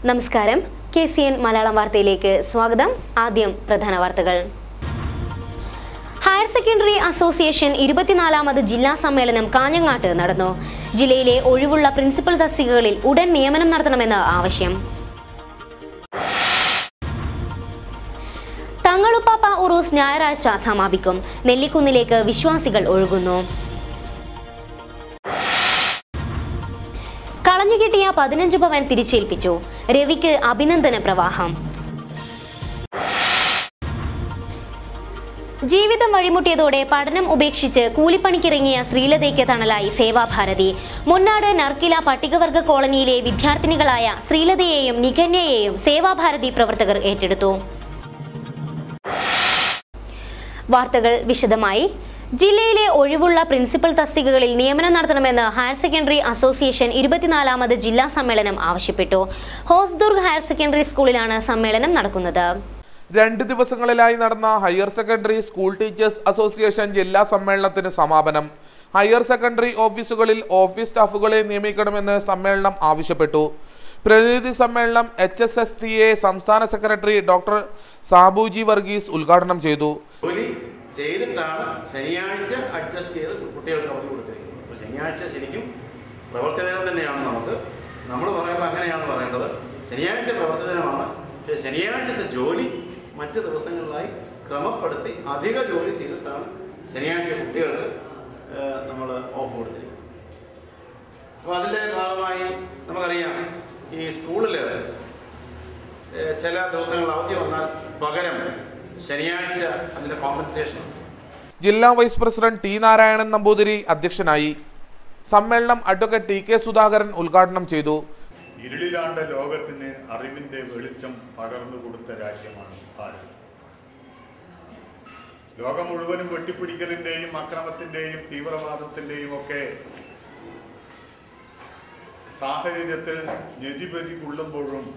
നമസ്കാരം KCN മലയാളം വാർത്തയിലേക്ക് സ്വാഗതം. ആദ്യം പ്രധാന വാർത്തകൾ. ഹയർ സെക്കൻഡറി അസോസിയേഷൻ 24ാമത് ജില്ലാ സമ്മേളനം കാഞ്ഞങ്ങാട്ട് നടന്നു. ജില്ലയിലെ ഒഴിവുള്ള പ്രിൻസിപ്പൽ തസ്തികകളിൽ ഉടൻ നിയമനം നടത്തണമെന്ന് ആവശ്യം. തങ്ങളുപ്പാപ്പ ഉറൂസ് ഞായറാഴ്ച സമാപിക്കും. നെല്ലിക്കുന്നിലേക്ക് വിശ്വാസികൾ ഒഴുകുന്നു. കളഞ്ഞുകിട്ടിയ 15 പവൻ തിരിച്ചേൽപ്പിച്ചു. രവിക്ക് അഭിനന്ദന പ്രവാഹം. ജീവിതം വഴിമുട്ടിയതോടെ പഠനം ഉപേക്ഷിച്ച് കൂലിപ്പണിക്കിറങ്ങിയ ശ്രീലതയ്ക്ക് തണലായി സേവാഭാരതി. മുന്നാട് നർക്കില പട്ടികവർഗ കോളനിയിലെ വിദ്യാർത്ഥിനികളായ ശ്രീലതയെയും നികന്യയെയും സേവാഭാരതി പ്രവർത്തകർ ഏറ്റെടുത്തു. വാർത്തകൾ വിശദമായി. ജില്ലയിലെ ഒഴിവുള്ള പ്രിൻസിപ്പൽ തസ്തികകളിൽ നിയമനം നടത്തണമെന്ന് ഹയർ സെക്കൻഡറി അസോസിയേഷൻ 24ാമത് ജില്ലാ സമ്മേളനം ആവശ്യപ്പെട്ടു. ഹോസ്ദുർഗ് ഹയർ സെക്കൻഡറി സ്കൂളിലാണ് സമ്മേളനം നടക്കുന്നത്. 2 ദിവസങ്ങളിലായി നടന്ന higher secondary school teachers association ജില്ലാ സമ്മേളനത്തിന് സമാപനം. ഹയർ സെക്കൻഡറി ഓഫീസുകളിൽ ഓഫീസ് സ്റ്റാഫുകളെ നിയമിക്കണമെന്ന് സമ്മേളനം ആവശ്യപ്പെട്ടു. പ്രതിനിധി സമ്മേളനം HSSTA സംസ്ഥാന സെക്രട്ടറി ഡോക്ടർ സാബുജി വർഗീസ് ഉദ്ഘാടനം ചെയ്തു. ചെയ്തിട്ടാണ് ശനിയാഴ്ച അഡ്ജസ്റ്റ് ചെയ്ത് കുട്ടികൾക്ക് അവധി കൊടുത്തിരിക്കുന്നത്. അപ്പോൾ ശനിയാഴ്ച ശരിക്കും പ്രവൃത്തി ദിനം തന്നെയാണ്. നമ്മൾ പറയുമ്പോൾ അങ്ങനെയാണ് പറയേണ്ടത്. ശനിയാഴ്ച പ്രവൃത്തി ദിനമാണ്. പക്ഷേ ശനിയാഴ്ചത്തെ ജോലി മറ്റ് ദിവസങ്ങളിലായി ക്രമപ്പെടുത്തി അധിക ജോലി ചെയ്തിട്ടാണ് ശനിയാഴ്ച കുട്ടികൾക്ക് നമ്മൾ ഓഫ് കൊടുത്തിരിക്കുന്നത്. അപ്പോൾ അതിൻ്റെ ഭാഗമായി നമുക്കറിയാം, ഈ സ്കൂളിൽ ചില ദിവസങ്ങൾ അവധി വന്നാൽ പകരം ശനിയാഴ്ച അതിന്റെ കോമ്പൻസേഷൻ. ജില്ലാ vice president T. Narayanan Namboothiri അധ്യക്ഷനായി. സമ്മേളനം അഡ്വക്കേറ്റ് TK സുധാകരൻ ഉദ്ഘാടനം ചെയ്തു. ഇരുളിലാണ്ട ലോകത്തിന് അറിവിന്റെ വെളിച്ചം പകർന്നു കൊടുത്ത രാജ്യമാണ് ഭാരതം. ലോകം മുഴുവനും വെട്ടിപ്പിടിക്കലിന്റെയും അക്രമത്തിന്റെയും തീവ്രവാദത്തിന്റെയും ഒക്കെ സാഹചര്യത്തിൽ ഞെരിപരി കൊള്ളുമ്പോഴും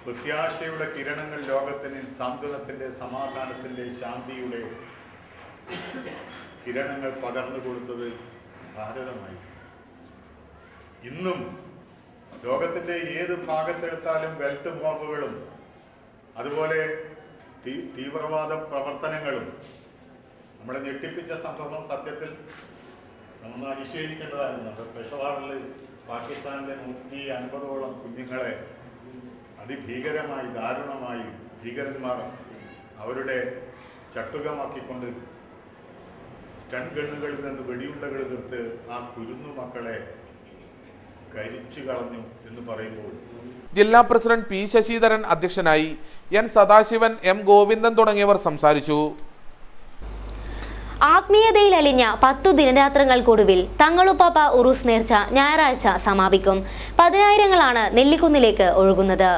പ്രത്യാശയുടെ കിരണങ്ങൾ ലോകത്തിന് സാന്ത്വനത്തിന്റെ, സമാധാനത്തിന്റെ, ശാന്തിയുടെ കിരണങ്ങൾ പകർന്നു കൊടുത്തത് ഭാരതമായി. ഇന്നും ലോകത്തിന്റെ ഏത് ഭാഗത്തെടുത്താലും ബെൽറ്റ് ബോംബുകളും അതുപോലെ തീവ്രവാദ പ്രവർത്തനങ്ങളും നമ്മളെ ഞെട്ടിപ്പിച്ച സംഭവം സത്യത്തിൽ നമ്മൾ അനുശേഷിക്കേണ്ടതായിരുന്നു. പെഷവാറിൽ പാകിസ്ഥാനിലെ 150ഓളം കുഞ്ഞുങ്ങളെ അതിഭീകരമായി, ദാരുണമായി ഭീകരന്മാർ അവരുടെ ചട്ടുകമാക്കിക്കൊണ്ട് സ്റ്റൺ ഗണ്ണുകളിൽ നിന്ന് വെടിയുണ്ടകൾ തീർത്ത് ആ കുരുന്നു മക്കളെ കരിച്ചു കളഞ്ഞു എന്ന് പറയുമ്പോൾ ജില്ലാ പ്രസിഡന്റ് P. ശശിധരൻ അധ്യക്ഷനായി. N. സദാശിവൻ, M. ഗോവിന്ദൻ തുടങ്ങിയവർ സംസാരിച്ചു. ആത്മീയതയിൽ അലിഞ്ഞ 10 ദിനരാത്രങ്ങൾക്കൊടുവിൽ തങ്ങളുപ്പാപ്പ ഉറൂസ് നേർച്ച ഞായറാഴ്ച സമാപിക്കും. 10,000-ങ്ങളാണ് നെല്ലിക്കുന്നിലേക്ക് ഒഴുകുന്നത്.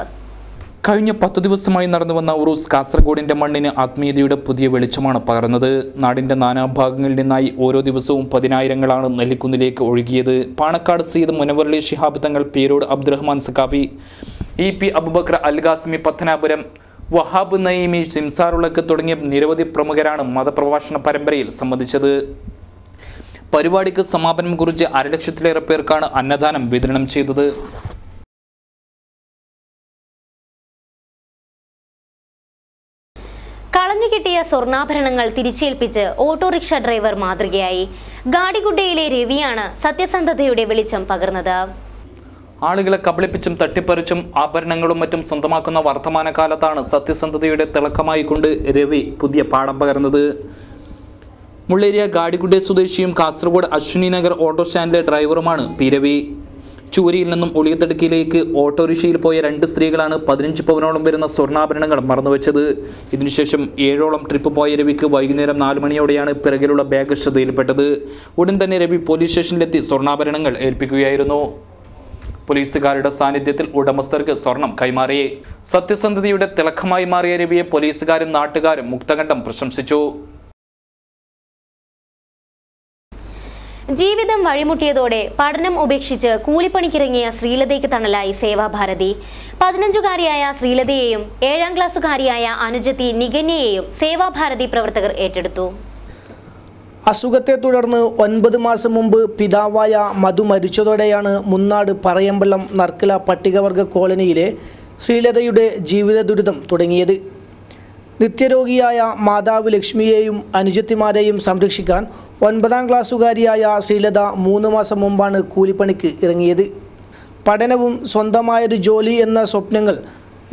കഴിഞ്ഞ 10 ദിവസമായി നടന്നുവന്ന ഉറൂസ് കാസർഗോഡിന്റെ മണ്ണിന് ആത്മീയതയുടെ പുതിയ വെളിച്ചമാണ് പകർന്നത്. നാടിന്റെ നാനാഭാഗങ്ങളിൽ നിന്നായി ഓരോ ദിവസവും 10,000-ങ്ങളാണ് നെല്ലിക്കുന്നിലേക്ക് ഒഴുകിയത്. പാണക്കാട് സയ്യിദ് മുനവ്വറലി ശിഹാബ് തങ്ങൾ, പേരോട് അബ്ദുറഹ്മാൻ സഖാഫി, EP അബൂബക്കർ അൽഗാസിമി, പത്തനാപുരം വഹാബ് നഈമി, സിംസാറുള്ളക്ക് തുടങ്ങിയ നിരവധി പ്രമുഖരാണ് മതപ്രഭാഷണ പരമ്പരയിൽ സംബന്ധിച്ചത്. പരിപാടിക്ക് സമാപനം കുറിച്ച് 1,00,000-ലേറെ പേർക്കാണ് അന്നദാനം വിതരണം ചെയ്തത്. കളഞ്ഞുകിട്ടിയ സ്വർണ്ണാഭരണങ്ങൾ തിരിച്ചേൽപ്പിച്ച് ഓട്ടോറിക്ഷ ഡ്രൈവർ മാതൃകയായി. ഗാഡിഗുഡയിലെ രവിയാണ് സത്യസന്ധതയുടെ വെളിച്ചം പകർന്നത്. ആളുകളെ കബളിപ്പിച്ചും തട്ടിപ്പറിച്ചും ആഭരണങ്ങളും മറ്റും സ്വന്തമാക്കുന്ന വർത്തമാനകാലത്താണ് സത്യസന്ധതയുടെ തിളക്കമായി കൊണ്ട് രവി പുതിയ പാഠം പകർന്നത്. മുള്ളേരിയ ഗാഡിഗുഡെ സ്വദേശിയും കാസർഗോഡ് അശ്വിനി നഗർ ഓട്ടോ സ്റ്റാൻഡിലെ ഡ്രൈവറുമാണ് P. രവി. ചൂരിയിൽ നിന്നും ഒളിയത്തടുക്കിലേക്ക് ഓട്ടോറിക്ഷയിൽ പോയ 2 സ്ത്രീകളാണ് 15 പവനോളം വരുന്ന സ്വർണ്ണാഭരണങ്ങൾ മറന്നുവെച്ചത്. ഇതിനുശേഷം 7ഓളം ട്രിപ്പ് പോയ രവിക്ക് വൈകുന്നേരം 4 മണിയോടെയാണ് പിറകിലുള്ള ബാഗ് ശ്രദ്ധയിൽപ്പെട്ടത്. ഉടൻ തന്നെ രവി പോലീസ് സ്റ്റേഷനിലെത്തി സ്വർണ്ണാഭരണങ്ങൾ ഏൽപ്പിക്കുകയായിരുന്നു. പോലീസുകാരുടെ സാന്നിധ്യത്തിൽ ഉടമസ്ഥർക്ക് സ്വർണം കൈമാറി. സത്യസന്ധതയുടെ തിളക്കമായി മാറിയ രവിയെ പോലീസുകാരും നാട്ടുകാരും മുക്തകണ്ഠം പ്രശംസിച്ചു. ജീവിതം വഴിമുട്ടിയതോടെ പഠനം ഉപേക്ഷിച്ച് കൂലിപ്പണിക്കിറങ്ങിയ ശ്രീലതയ്ക്ക് തണലായി സേവാഭാരതി. 15-കാരിയായ ശ്രീലതയെയും 7ാം ക്ലാസ്സുകാരിയായ അനുജത്തി നികന്യയെയും സേവാഭാരതി പ്രവർത്തകർ ഏറ്റെടുത്തു. അസുഖത്തെ തുടർന്ന് 9 മാസം മുമ്പ് പിതാവായ മധു മരിച്ചതോടെയാണ് മുന്നാട് പറയമ്പള്ളം നർക്കല പട്ടികവർഗ കോളനിയിലെ ശ്രീലതയുടെ ജീവിത ദുരിതം തുടങ്ങിയത്. നിത്യരോഗിയായ മാതാവ് ലക്ഷ്മിയെയും അനുജത്തിമാരെയും സംരക്ഷിക്കാൻ 9ാം ക്ലാസ്സുകാരിയായ ശ്രീലത 3 മാസം മുമ്പാണ് കൂലിപ്പണിക്ക് ഇറങ്ങിയത്. പഠനവും സ്വന്തമായൊരു ജോലി എന്ന സ്വപ്നങ്ങൾ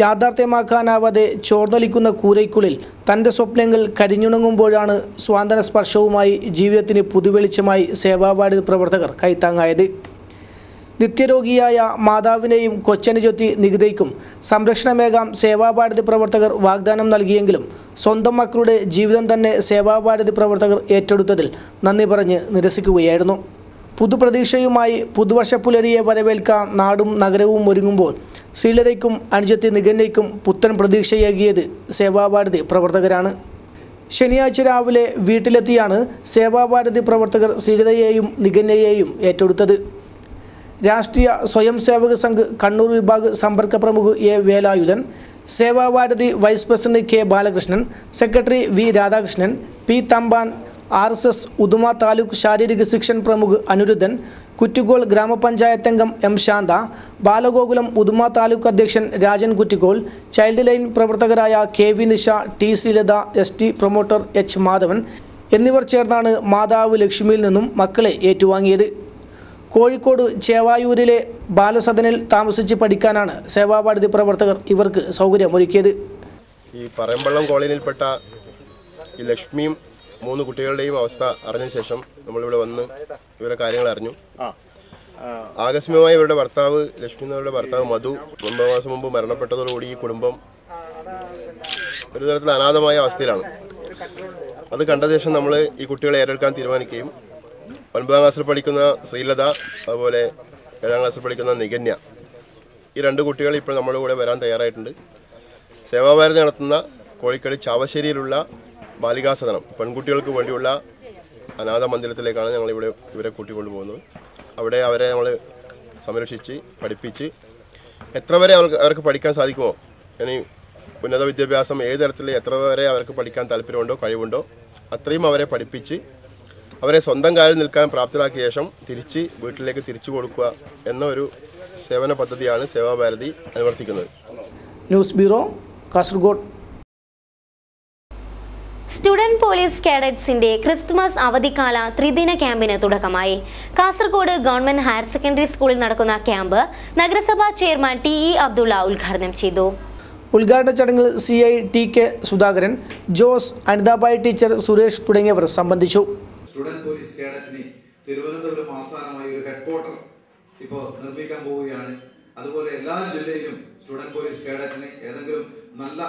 യാഥാർത്ഥ്യമാക്കാനാവാതെ ചോർന്നൊലിക്കുന്ന കൂരയ്ക്കുള്ളിൽ തൻ്റെ സ്വപ്നങ്ങൾ കരിഞ്ഞുണങ്ങുമ്പോഴാണ് സ്വാന്തന സ്പർശവുമായി ജീവിതത്തിന് പുതുവെളിച്ചമായി സേവാഭാരതി പ്രവർത്തകർ കൈത്താങ്ങായത്. നിത്യരോഗിയായ മാതാവിനെയും കൊച്ചനുജത്തി നികിതയ്ക്കും സംരക്ഷണമേകാം സേവാഭാരതി പ്രവർത്തകർ വാഗ്ദാനം നൽകിയെങ്കിലും സ്വന്തം മക്കളുടെ ജീവിതം തന്നെ സേവാഭാരതി പ്രവർത്തകർ ഏറ്റെടുത്തതിൽ നന്ദി പറഞ്ഞ് നിരസിക്കുകയായിരുന്നു. പുതുപ്രതീക്ഷയുമായി പുതുവർഷ പുലരിയെ വരവേൽക്കാൻ നാടും നഗരവും ഒരുങ്ങുമ്പോൾ ശ്രീലതയ്ക്കും അനുജത്തി നികന്യയ്ക്കും പുത്തൻ പ്രതീക്ഷയേകിയത് സേവാഭാരതി പ്രവർത്തകരാണ്. ശനിയാഴ്ച രാവിലെ വീട്ടിലെത്തിയാണ് സേവാഭാരതി പ്രവർത്തകർ ശ്രീലതയെയും നികന്യയെയും ഏറ്റെടുത്തത്. രാഷ്ട്രീയ സ്വയം സേവക സംഘ് കണ്ണൂർ വിഭാഗ് സമ്പർക്ക പ്രമുഖ് A Velayudhan, Sevabharathi vice president K Balakrishnan, secretary V Radhakrishnan, P Thampan, RSS Uduma taluk ശാരീരിക ശിക്ഷൺ പ്രമുഖ് അനുരുദ്ധൻ, കുറ്റിക്കോൾ ഗ്രാമപഞ്ചായത്ത് അംഗം എം ശാന്ത, ബാലഗോകുലം ഉദുമ താലൂക്ക് അധ്യക്ഷൻ രാജൻ കുറ്റിക്കോൾ, ചൈൽഡ് ലൈൻ പ്രവർത്തകരായ KV Nisha, T Sreelatha, ST promoter H Madhavan എന്നിവർ ചേർന്നാണ് മാതാവ് ലക്ഷ്മിയിൽ നിന്നും മക്കളെ ഏറ്റുവാങ്ങിയത്. കോഴിക്കോട് ചേവായൂരിലെ ബാലസദനിൽ താമസിച്ച് പഠിക്കാനാണ് സേവാഭാരതി പ്രവർത്തകർ ഇവർക്ക് സൗകര്യമൊരുക്കിയത്. ഈ പറയമ്പള്ളം കോളനിയിൽപ്പെട്ട ഈ ലക്ഷ്മിയും 3 കുട്ടികളുടെയും അവസ്ഥ അറിഞ്ഞ ശേഷം നമ്മളിവിടെ വന്ന് ഇവരുടെ കാര്യങ്ങൾ അറിഞ്ഞു. ആകസ്മികമായി ഇവരുടെ ഭർത്താവ് ലക്ഷ്മി എന്നവരുടെ ഭർത്താവ് മധു 9 മാസം മുമ്പ് മരണപ്പെട്ടതോടുകൂടി ഈ കുടുംബം ഒരു തരത്തിൽ അനാഥമായ അവസ്ഥയിലാണ്. അത് കണ്ട ശേഷം നമ്മൾ ഈ കുട്ടികളെ ഏറ്റെടുക്കാൻ തീരുമാനിക്കുകയും 9ാം ക്ലാസ്സിൽ പഠിക്കുന്ന ശ്രീലത, അതുപോലെ 7ാം ക്ലാസ്സിൽ പഠിക്കുന്ന നികന്യ, ഈ 2 കുട്ടികൾ ഇപ്പോൾ നമ്മുടെ കൂടെ വരാൻ തയ്യാറായിട്ടുണ്ട്. സേവാഭാരതി നടത്തുന്ന കോഴിക്കോട് ചാവശ്ശേരിയിലുള്ള ബാലികാസദനം പെൺകുട്ടികൾക്ക് വേണ്ടിയുള്ള അനാഥ മന്ദിരത്തിലേക്കാണ് ഞങ്ങളിവിടെ ഇവരെ കൂട്ടിക്കൊണ്ടു പോകുന്നത്. അവിടെ അവരെ നമ്മൾ സംരക്ഷിച്ച് പഠിപ്പിച്ച് എത്ര വരെ അവർക്ക് പഠിക്കാൻ സാധിക്കുമോ, ഇനി ഉന്നത വിദ്യാഭ്യാസം ഏത് തരത്തിൽ എത്ര വരെ അവർക്ക് പഠിക്കാൻ താല്പര്യമുണ്ടോ കഴിവുണ്ടോ അത്രയും അവരെ പഠിപ്പിച്ച് അവരെ സ്വന്തം കാലിൽ നിൽക്കാൻ പ്രാപ്തരാക്കിയ ശേഷം തിരിച്ച് വീട്ടിലേക്ക് തിരിച്ചു കൊടുക്കുക എന്ന ഒരു സേവന പദ്ധതിയാണ് സേവാഭാരതി അനുവർത്തിക്കുന്നത്. News bureau, Kasaragod. Student police കേഡറ്റ്സിന്റെ ക്രിസ്തുമസ് അവധിക്കാല ത്രിദിന ക്യാമ്പിന് തുടക്കമായി. കാസർഗോഡ് ഗവൺമെന്റ് ഹയർ സെക്കൻഡറി സ്കൂളിൽ നടക്കുന്ന ക്യാമ്പ് നഗരസഭാ ചെയർമാൻ TE അബ്ദുള്ള ഉദ്ഘാടനം ചെയ്തു. ഉദ്ഘാടന ചടങ്ങിൽ CI TK Sudhakaran, Jose, Anithabai teacher, Suresh തുടങ്ങിയവർ സംബന്ധിച്ചു. സ്റ്റുഡന്റ് പോലീസ് കേഡറ്റിന് തിരുവനന്തപുരം ആസ്ഥാനമായി ഒരു ഹെഡ്ക്വാർട്ടർ ഇപ്പോൾ നിർമ്മിക്കാൻ പോവുകയാണ്. അതുപോലെ എല്ലാ ജില്ലയിലും സ്റ്റുഡന്റ് പോലീസ് കേഡറ്റിന് ഏതെങ്കിലും നല്ല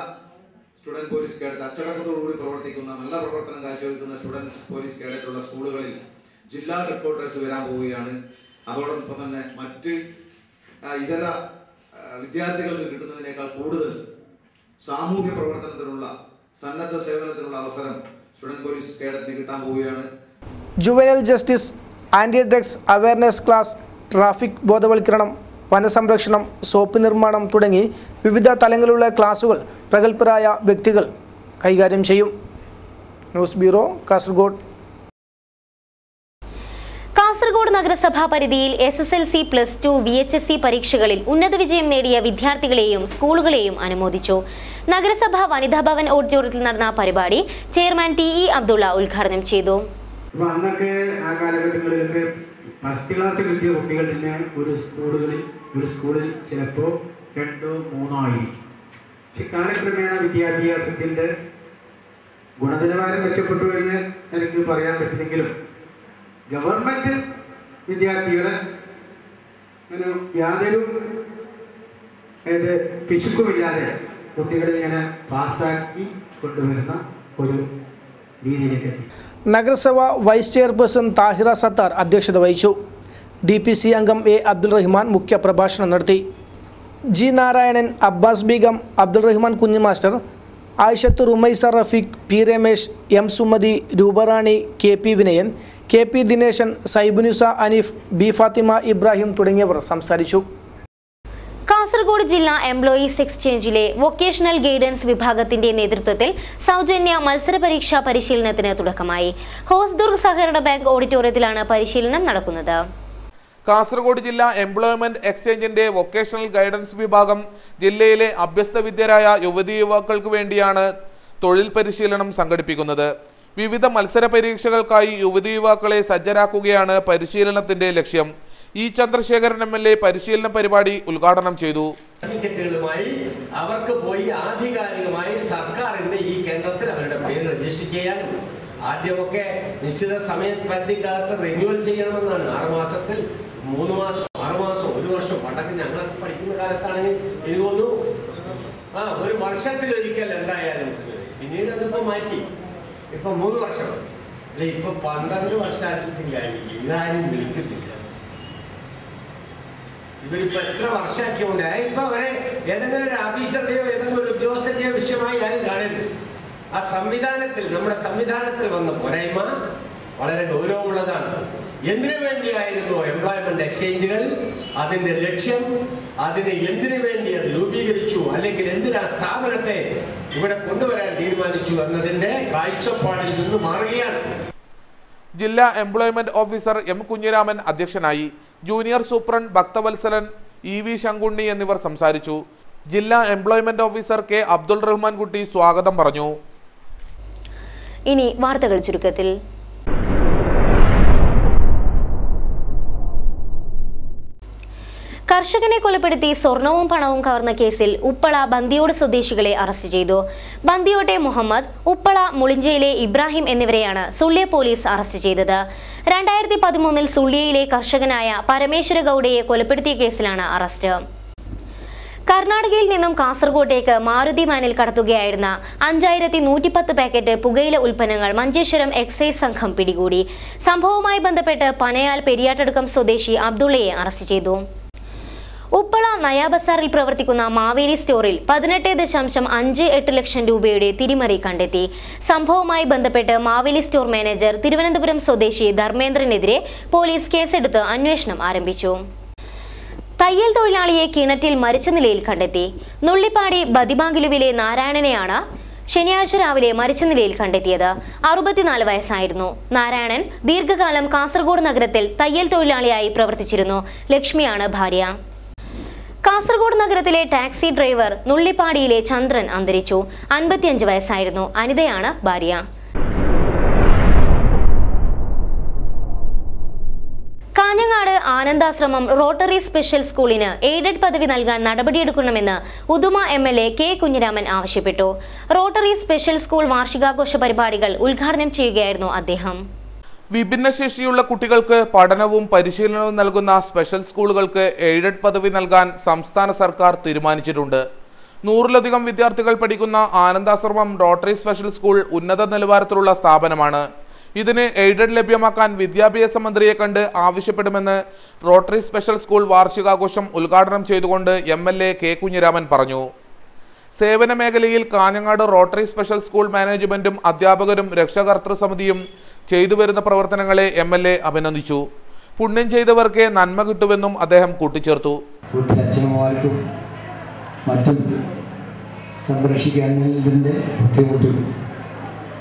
സ്റ്റുഡന്റ് പോലീസ് കേഡറ്റ് അച്ചടക്കത്തോടുകൂടി പ്രവർത്തിക്കുന്ന നല്ല പ്രവർത്തനം കാഴ്ചവെക്കുന്ന സ്റ്റുഡൻസ് പോലീസ് കേഡറ്റുള്ള സ്കൂളുകളിൽ ജില്ലാ ഹെഡ്ക്വാർട്ടേഴ്സ് വരാൻ പോവുകയാണ്. അതോടൊപ്പം തന്നെ മറ്റ് ഇതര വിദ്യാർത്ഥികൾക്ക് കിട്ടുന്നതിനേക്കാൾ കൂടുതൽ സാമൂഹ്യ പ്രവർത്തനത്തിനുള്ള സന്നദ്ധ സേവനത്തിനുള്ള അവസരം സ്റ്റുഡന്റ് പോലീസ് കേഡറ്റിന് കിട്ടാൻ പോവുകയാണ്. Juvenile justice, anti drugs awareness class, traffic ബോധവൽക്കരണം, വനസംരക്ഷണം, സോപ്പ് നിർമ്മാണം തുടങ്ങി വിവിധ തലങ്ങളിലുള്ള ക്ലാസുകൾ പ്രഗത്ഭരായ വ്യക്തികൾ കൈകാര്യം ചെയ്യും. News bureau, Kasaragod. കാസർഗോഡ് നഗരസഭാ പരിധിയിൽ SSLC+2 VHSC പരീക്ഷകളിൽ ഉന്നത വിജയം നേടിയ വിദ്യാർത്ഥികളെയും സ്കൂളുകളെയും അനുമോദിച്ചു. നഗരസഭാ വനിതാ ഭവൻ ഓഡിറ്റോറിയത്തിൽ നടന്ന പരിപാടി ചെയർമാൻ TE അബ്ദുള്ള ഉദ്ഘാടനം ചെയ്തു. അന്നൊക്കെ ആ കാലഘട്ടങ്ങളിലൊക്കെ ഫസ്റ്റ് ക്ലാസ് കിട്ടിയ കുട്ടികൾ തന്നെ ഒരു സ്കൂളിൽ ചിലപ്പോൾ 2-3 ആയിരിക്കും. പക്ഷെ കാലക്രമേണ വിദ്യാഭ്യാസത്തിന്റെ ഗുണനിലവാരം മെച്ചപ്പെട്ടു എന്ന് എനിക്ക് പറയാൻ പറ്റില്ലെങ്കിലും ഗവൺമെന്റ് വിദ്യാർത്ഥികളെ യാതൊരു പിശുക്കുമില്ലാതെ കുട്ടികളെ ഇങ്ങനെ പാസ്സാക്കി കൊണ്ടുവരുന്ന ഒരു രീതിയിലേക്ക് എത്തി. നഗരസഭ വൈസ് ചെയർപേഴ്സൺ താഹിറ സത്താർ അധ്യക്ഷത വഹിച്ചു. DPC അംഗം A അബ്ദുൾ റഹ്മാൻ മുഖ്യ പ്രഭാഷണം നടത്തി. G Narayanan, Abbas Beegum, Abdul Rahman Kunhu master, Ayishath Rumaisa Rafeeq, P Ramesh, M Sumathi, Rooparani, KP Vinayan, KP Dineshan, Saibunusa Aneef, B Fathima Ibrahim തുടങ്ങിയവർ സംസാരിച്ചു. കാസർഗോഡ് ജില്ലാ എംപ്ലോയീസ് എക്സ്ചേഞ്ചിലെ വൊക്കേഷണൽ ഗൈഡൻസ് വിഭാഗത്തിന്റെ നേതൃത്വത്തിൽ സൗജന്യ മത്സര പരീക്ഷാ പരിശീലനത്തിന് തുടക്കമായി. ഹോസ്ദുർഗ് സഹകരണ ബാങ്ക് ഓഡിറ്റോറിയത്തിലാണ് പരിശീലനം നടക്കുന്നത്. കാസർഗോഡ് ജില്ലാ എംപ്ലോയ്മെന്റ് എക്സ്ചേഞ്ചിന്റെ വൊക്കേഷണൽ ഗൈഡൻസ് വിഭാഗം ജില്ലയിലെ അഭ്യസ്ത വിദ്യരായ യുവതീ യുവാക്കൾക്ക് വേണ്ടിയാണ് തൊഴിൽ പരിശീലനം സംഘടിപ്പിക്കുന്നത്. വിവിധ മത്സര പരീക്ഷകൾക്കായി യുവതീ യുവാക്കളെ സജ്ജരാക്കുകയാണ് പരിശീലനത്തിന്റെ ലക്ഷ്യം. ഇ ചന്ദ്രശേഖരൻ MLA പരിശീലന പരിപാടി ഉദ്ഘാടനം ചെയ്തു. അവർക്ക് പോയി ആധികാരികമായി സർക്കാരിന്റെ ഈ കേന്ദ്രത്തിൽ അവരുടെ പേര് രജിസ്റ്റർ ചെയ്യാനും ആദ്യമൊക്കെ നിശ്ചിത സമയപരിധിക്കകത്ത് റിന്യൂവൽ ചെയ്യണമെന്നാണ്. 6 മാസത്തിൽ 3 മാസം 6 മാസം 1 വർഷം. പണ്ടൊക്കെ ഞങ്ങൾ പഠിക്കുന്ന കാലത്താണെങ്കിൽ എനിക്ക് തോന്നുന്നു 1 വർഷത്തിലൊരിക്കൽ എന്തായാലും. പിന്നീട് അതിപ്പോ മാറ്റി, ഇപ്പൊ 3 വർഷം. അല്ലെ ഇപ്പൊ 12 വർഷമായിട്ടില്ല, ഇതാരും വിളിക്കുന്നില്ല. ഇവരിപ്പോ എത്ര വർഷമാക്കിയോണ്ട് ഇപ്പൊ അവരെ ഏതെങ്കിലും ഒരു ഓഫീസറുടെയോ ഏതെങ്കിലും ഒരു ഉദ്യോഗസ്ഥന്റെയോ വിഷയമായി ആരും കാണരുത്. ആ സംവിധാനത്തിൽ, നമ്മുടെ സംവിധാനത്തിൽ വന്ന പോരായ്മ വളരെ ഗൗരവമുള്ളതാണ്. എന്തിനു വേണ്ടിയായിരുന്നു എംപ്ലോയ്മെന്റ് എക്സ്ചേഞ്ചുകൾ? അതിന്റെ ലക്ഷ്യം, അതിന് എന്തിനു വേണ്ടി അത് രൂപീകരിച്ചു, അല്ലെങ്കിൽ എന്തിനാ സ്ഥാപനത്തെ ഇവിടെ കൊണ്ടുവരാൻ തീരുമാനിച്ചു എന്നതിന്റെ കാഴ്ചപ്പാടിൽ നിന്ന് മാറുകയാണ്. ജില്ലാ എംപ്ലോയ്മെന്റ് ഓഫീസർ M. കുഞ്ഞിരാമൻ അധ്യക്ഷനായി. Junior superintendent Bhakthavatsalan, EV Sankunni എന്നിവർ സംസാരിച്ചു. ജില്ലാ employment officer K. Abdul Rahman കുട്ടി സ്വാഗതം പറഞ്ഞു. ഇനി വാർത്തകൾ ചുരുക്കത്തിൽ. കർഷകനെ കൊലപ്പെടുത്തി സ്വർണവും പണവും കവർന്ന കേസിൽ ഉപ്പള ബന്ദിയോട് സ്വദേശികളെ അറസ്റ്റ് ചെയ്തു. ബന്ദിയോട്ടെ മുഹമ്മദ്, ഉപ്പള മുളിഞ്ചയിലെ ഇബ്രാഹിം എന്നിവരെയാണ് സുള്ളിയ പോലീസ് അറസ്റ്റ് ചെയ്തത്. 2013 സുള്ളിയയിലെ കർഷകനായ പരമേശ്വര ഗൌഡയെ കൊലപ്പെടുത്തിയ കേസിലാണ് അറസ്റ്റ്. കർണാടകയിൽ നിന്നും കാസർഗോട്ടേക്ക് മാരുതി വാനിൽ കടത്തുകയായിരുന്ന 5110 പാക്കറ്റ് പുകയില ഉൽപ്പന്നങ്ങൾ മഞ്ചേശ്വരം എക്സൈസ് സംഘം പിടികൂടി. സംഭവവുമായി ബന്ധപ്പെട്ട് പനയാൽ പെരിയാട്ടടുക്കം സ്വദേശി അബ്ദുള്ളയെ അറസ്റ്റ് ചെയ്തു. ഉപ്പള നയാബസാറിൽ പ്രവർത്തിക്കുന്ന മാവേലി സ്റ്റോറിൽ 18.58 ലക്ഷം രൂപയുടെ തിരിമറി കണ്ടെത്തി. സംഭവവുമായി ബന്ധപ്പെട്ട് മാവേലി സ്റ്റോർ മാനേജർ തിരുവനന്തപുരം സ്വദേശി ധർമ്മേന്ദ്രനെതിരെ പോലീസ് കേസെടുത്ത് അന്വേഷണം ആരംഭിച്ചു. തയ്യൽ തൊഴിലാളിയെ കിണറ്റിൽ മരിച്ച നിലയിൽ കണ്ടെത്തി. നുള്ളിപ്പാടി ബദിബാങ്കിലുവിലെ നാരായണനെയാണ് ശനിയാഴ്ച രാവിലെ മരിച്ച നിലയിൽ കണ്ടെത്തിയത്. 64 വയസ്സായിരുന്നു. നാരായണൻ ദീർഘകാലം കാസർഗോഡ് നഗരത്തിൽ തയ്യൽ തൊഴിലാളിയായി പ്രവർത്തിച്ചിരുന്നു. ലക്ഷ്മിയാണ് ഭാര്യ. കാസർഗോഡ് നഗരത്തിലെ ടാക്സി ഡ്രൈവർ നുള്ളിപ്പാടിയിലെ ചന്ദ്രൻ അന്തരിച്ചു. 55 വയസ്സായിരുന്നു. അനിതയാണ് ഭാര്യ. കാഞ്ഞങ്ങാട് ആനന്ദാശ്രമം റോട്ടറി സ്പെഷ്യൽ സ്കൂളിന് എയ്ഡഡ് പദവി നൽകാൻ നടപടിയെടുക്കണമെന്ന് ഉദുമ MLA K. കുഞ്ഞിരാമൻ ആവശ്യപ്പെട്ടു. റോട്ടറി സ്പെഷ്യൽ സ്കൂൾ വാർഷികാഘോഷ പരിപാടികൾ ഉദ്ഘാടനം ചെയ്യുകയായിരുന്നു അദ്ദേഹം. വിഭിന്നശേഷിയുള്ള കുട്ടികൾക്ക് പഠനവും പരിശീലനവും നൽകുന്ന സ്പെഷ്യൽ സ്കൂളുകൾക്ക് എയ്ഡഡ് പദവി നൽകാൻ സംസ്ഥാന സർക്കാർ തീരുമാനിച്ചിട്ടുണ്ട്. 100-ലധികം വിദ്യാർത്ഥികൾ പഠിക്കുന്ന ആനന്ദാശ്രമം റോട്ടറി സ്പെഷ്യൽ സ്കൂൾ ഉന്നത നിലവാരത്തിലുള്ള സ്ഥാപനമാണ്. ഇതിന് എയ്ഡഡ് ലഭ്യമാക്കാൻ വിദ്യാഭ്യാസ മന്ത്രിയെ കണ്ട് ആവശ്യപ്പെടുമെന്ന് റോട്ടറി സ്പെഷ്യൽ സ്കൂൾ വാർഷികാഘോഷം ഉദ്ഘാടനം ചെയ്തുകൊണ്ട് MLA K. കുഞ്ഞിരാമൻ പറഞ്ഞു. സേവന മേഖലയിൽ കാഞ്ഞങ്ങാട് റോട്ടറി സ്പെഷ്യൽ സ്കൂൾ മാനേജ്മെന്റും അധ്യാപകരും രക്ഷകർതൃ സമിതിയും ചെയ്തു വരുന്ന പ്രവർത്തനങ്ങളെ MLA അഭിനന്ദിച്ചു. പുണ്യം ചെയ്തവർക്ക് നന്മ കിട്ടുമെന്നും അദ്ദേഹം കൂട്ടിച്ചേർത്തു. അച്ഛനമ്മമാർക്കും മറ്റും സംരക്ഷിക്കുന്നതിൻ്റെ ബുദ്ധിമുട്ട്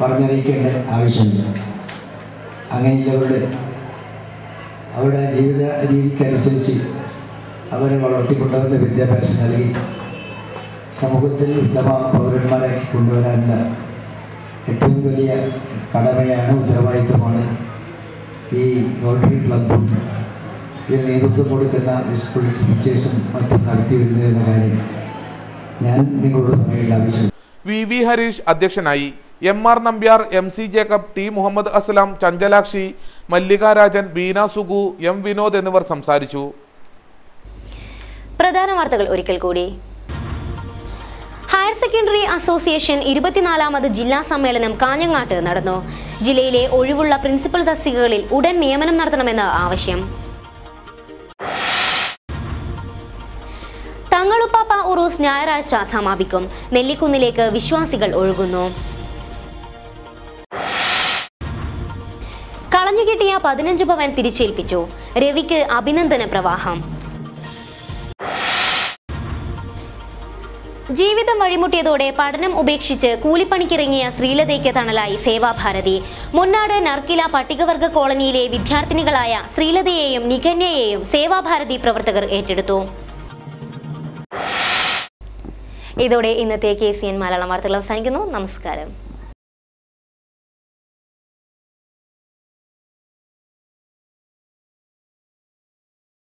പറഞ്ഞറിയിക്കേണ്ട ആവശ്യമില്ല. അങ്ങനെയുള്ളവരുടെ അവരുടെ ജീവിത രീതിക്കനുസരിച്ച് അവരെ വളർത്തിക്കൊണ്ടവരുടെ വിദ്യാഭ്യാസം നൽകി സമൂഹത്തിൽ ഉത്തമ പൗരന്മാരാക്കി കൊണ്ടുവരാനുള്ള ഏറ്റവും വലിയ കടമയാണ്, ഉത്തരവാദിത്വമാണ് ഈ റോട്ടറി ക്ലബും ഇതിന് നേതൃത്വം കൊടുക്കുന്ന സ്കൂൾ ടീച്ചേഴ്സും മറ്റും നടത്തി വരുന്നത് എന്ന കാര്യം ഞാൻ നിങ്ങളോട് പറയേണ്ട ആവശ്യം. VV ഹരീഷ് അധ്യക്ഷനായി. MR Nambiar, MC Jacob, T Muhammad Aslam, Chanchalakshi, മല്ലിക രാജൻ, ബീന സുഗു, M വിനോദ് എന്നിവർ സംസാരിച്ചു. പ്രധാന വാർത്തകൾ ഒരിക്കൽ കൂടി. ഹയർ സെക്കൻഡറി അസോസിയേഷൻ 24ാമത് ജില്ലാ സമ്മേളനം കാഞ്ഞങ്ങാട്ട് നടന്നു. ജില്ലയിലെ ഒഴിവുള്ള പ്രിൻസിപ്പൽ തസ്തികകളിൽ ഉടൻ നിയമനം നടത്തണമെന്ന് ആവശ്യം. തങ്ങളുപ്പാപ്പ ഉറൂസ് ഞായറാഴ്ച സമാപിക്കും. നെല്ലിക്കുന്നിലേക്ക് വിശ്വാസികൾ ഒഴുകുന്നു. കളഞ്ഞുകിട്ടിയ 15 പവൻ തിരിച്ചേൽപ്പിച്ചു. രവിക്ക് അഭിനന്ദന പ്രവാഹം. ജീവിതം വഴിമുട്ടിയതോടെ പഠനം ഉപേക്ഷിച്ച് കൂലിപ്പണിക്കിറങ്ങിയ ശ്രീലതയ്ക്ക് തണലായി സേവാഭാരതി. മുന്നാട് നർക്കില പട്ടികവർഗ കോളനിയിലെ വിദ്യാർത്ഥിനികളായ ശ്രീലതയെയും നികന്യയെയും സേവാഭാരതി പ്രവർത്തകർ ഏറ്റെടുത്തു. ഇതോടെ ഇന്നത്തെ KCN മലയാളം വാർത്തകൾ അവസാനിക്കുന്നു. നമസ്കാരം.